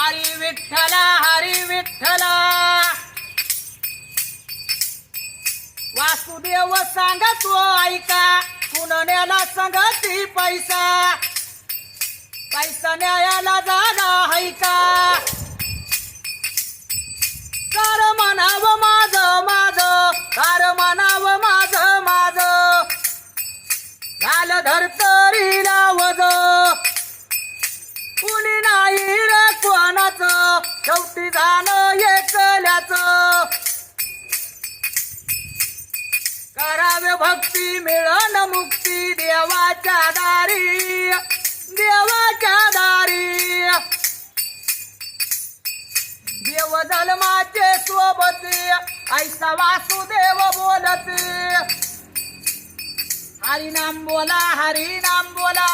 हरी विठ्ठला हरी विठ्ठला। वासुदेव सांगतो ऐका पुनण्याला संगती पैसा, पैसा न्यायाला जागा हैका। कार म्हणाव माझ माझ, कार म्हणाव माझ माझ, घाल धरतरी लावज कुणी नाही रे कोणाच, शेवटी झालं एकल्याच। करावे भक्ती मिळन मुक्ती देवाच्या दारी, देवाच्या दारी। देव जन्माचे सोबती ऐसा वासुदेव बोलते, हरी नाम बोला हरी नाम बोला।